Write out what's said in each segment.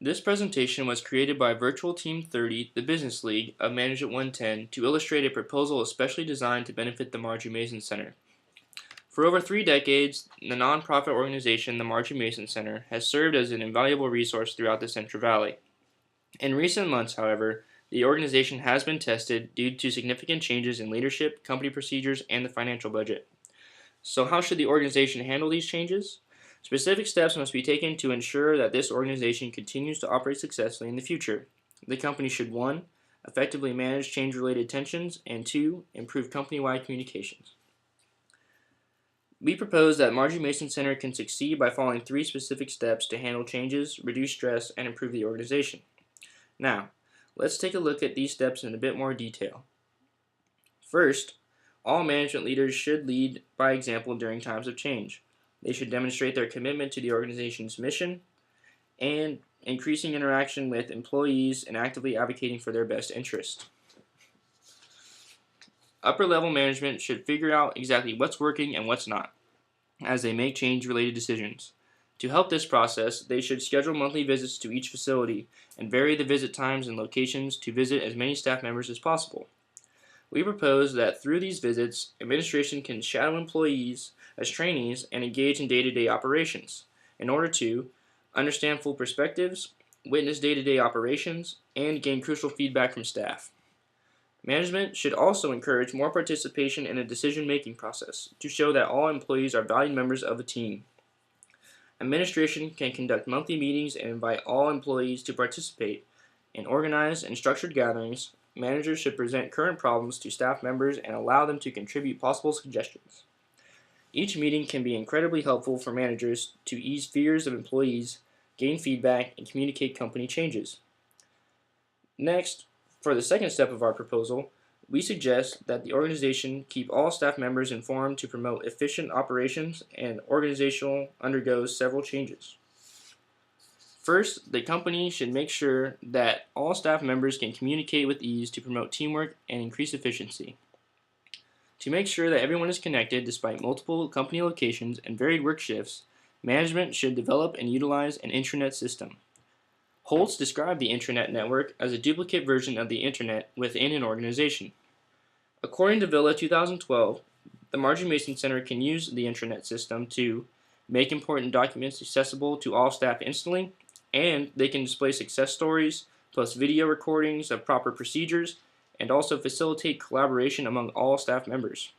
This presentation was created by Virtual Team 30, the Business League of Management 110, to illustrate a proposal especially designed to benefit the Margie Mason Center. For over 3 decades, the nonprofit organization, the Margie Mason Center, has served as an invaluable resource throughout the Central Valley. In recent months, however, the organization has been tested due to significant changes in leadership, company procedures, and the financial budget. So how should the organization handle these changes? Specific steps must be taken to ensure that this organization continues to operate successfully in the future. The company should 1. Effectively manage change-related tensions, and 2. Improve company-wide communications. We propose that Margie Mason Center can succeed by following 3 specific steps to handle changes, reduce stress, and improve the organization. Now, let's take a look at these steps in a bit more detail. First, all management leaders should lead by example during times of change. They should demonstrate their commitment to the organization's mission and increasing interaction with employees and actively advocating for their best interest. Upper-level management should figure out exactly what's working and what's not as they make change-related decisions. To help this process, they should schedule monthly visits to each facility and vary the visit times and locations to visit as many staff members as possible. We propose that through these visits, administration can shadow employees as trainees and engage in day-to-day operations in order to understand full perspectives, witness day-to-day operations, and gain crucial feedback from staff. Management should also encourage more participation in the decision-making process to show that all employees are valued members of a team. Administration can conduct monthly meetings and invite all employees to participate in organized and structured gatherings. Managers should present current problems to staff members and allow them to contribute possible suggestions. Each meeting can be incredibly helpful for managers to ease fears of employees, gain feedback, and communicate company changes. Next, for the second step of our proposal, we suggest that the organization keep all staff members informed to promote efficient operations, and organizational undergoes several changes. First, the company should make sure that all staff members can communicate with ease to promote teamwork and increase efficiency. To make sure that everyone is connected despite multiple company locations and varied work shifts, management should develop and utilize an intranet system. Holtz described the intranet network as a duplicate version of the internet within an organization. According to Villa 2012, the Margie Mason Center can use the intranet system to make important documents accessible to all staff instantly, and they can display success stories, plus video recordings of proper procedures, and also facilitate collaboration among all staff members.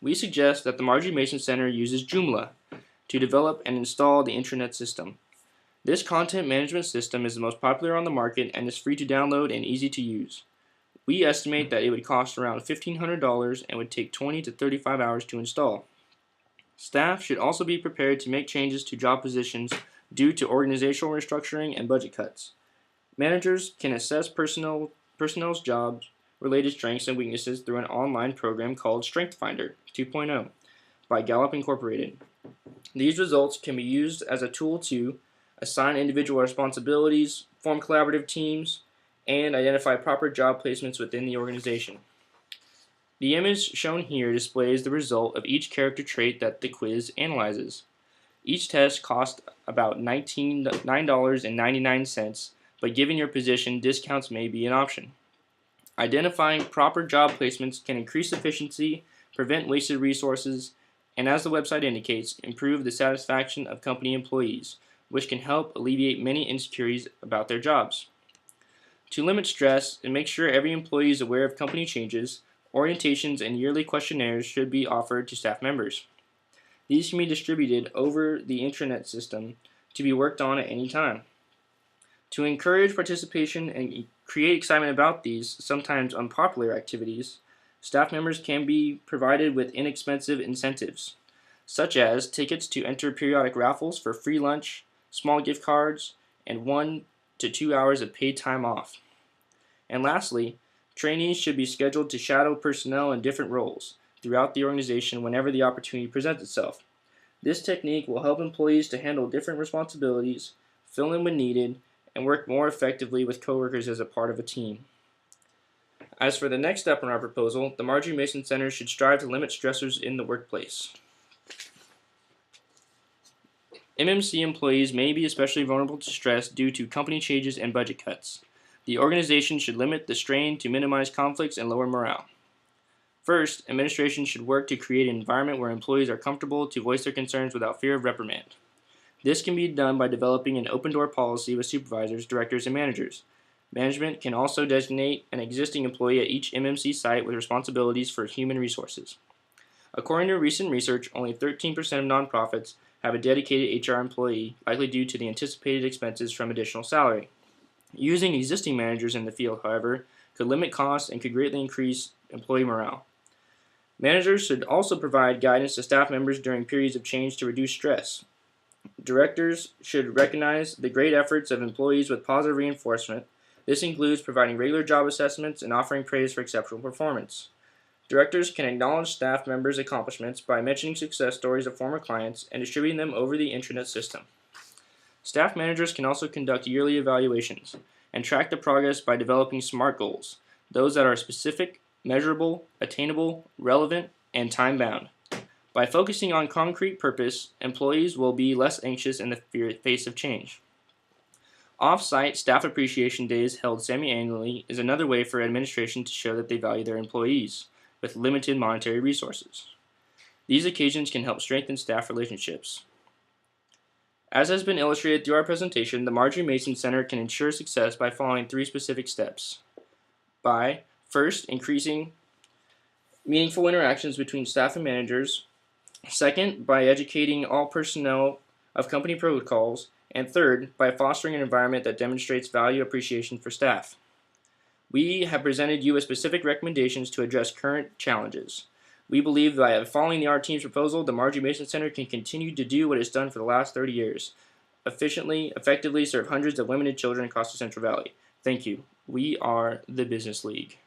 We suggest that the Margie Mason Center uses Joomla to develop and install the intranet system. This content management system is the most popular on the market and is free to download and easy to use. We estimate that it would cost around $1,500 and would take 20 to 35 hours to install. Staff should also be prepared to make changes to job positions due to organizational restructuring and budget cuts. Managers can assess personnel's job-related strengths and weaknesses through an online program called Strength Finder 2.0 by Gallup Incorporated. These results can be used as a tool to assign individual responsibilities, form collaborative teams, and identify proper job placements within the organization. The image shown here displays the result of each character trait that the quiz analyzes. Each test costs about $9.99, but given your position, discounts may be an option. Identifying proper job placements can increase efficiency, prevent wasted resources, and as the website indicates, improve the satisfaction of company employees, which can help alleviate many insecurities about their jobs. To limit stress and make sure every employee is aware of company changes, orientations and yearly questionnaires should be offered to staff members. These can be distributed over the intranet system to be worked on at any time. To encourage participation and create excitement about these sometimes unpopular activities, staff members can be provided with inexpensive incentives, such as tickets to enter periodic raffles for free lunch, small gift cards, and 1 to 2 hours of paid time off. And lastly, trainees should be scheduled to shadow personnel in different roles throughout the organization whenever the opportunity presents itself. This technique will help employees to handle different responsibilities, fill in when needed, and work more effectively with coworkers as a part of a team. As for the next step in our proposal, the Margie Mason Center should strive to limit stressors in the workplace. MMC employees may be especially vulnerable to stress due to company changes and budget cuts. The organization should limit the strain to minimize conflicts and lower morale. First, administration should work to create an environment where employees are comfortable to voice their concerns without fear of reprimand. This can be done by developing an open-door policy with supervisors, directors, and managers. Management can also designate an existing employee at each MMC site with responsibilities for human resources. According to recent research, only 13% of nonprofits have a dedicated HR employee, likely due to the anticipated expenses from additional salary. Using existing managers in the field, however, could limit costs and could greatly increase employee morale. Managers should also provide guidance to staff members during periods of change to reduce stress. Directors should recognize the great efforts of employees with positive reinforcement. This includes providing regular job assessments and offering praise for exceptional performance. Directors can acknowledge staff members' accomplishments by mentioning success stories of former clients and distributing them over the intranet system. Staff managers can also conduct yearly evaluations and track the progress by developing SMART goals, those that are specific, measurable, attainable, relevant, and time-bound. By focusing on concrete purpose, employees will be less anxious in the face of change. Off-site staff appreciation days held semi-annually is another way for administration to show that they value their employees with limited monetary resources. These occasions can help strengthen staff relationships. As has been illustrated through our presentation, the Marjorie Mason Center can ensure success by following 3 specific steps. By, first, increasing meaningful interactions between staff and managers. Second, by educating all personnel of company protocols. And third, by fostering an environment that demonstrates value appreciation for staff. We have presented you with specific recommendations to address current challenges. We believe that by following our team's proposal, the Marjorie Mason Center can continue to do what it's done for the last 30 years, efficiently, effectively serve hundreds of women and children across the Central Valley. Thank you. We are the Business League.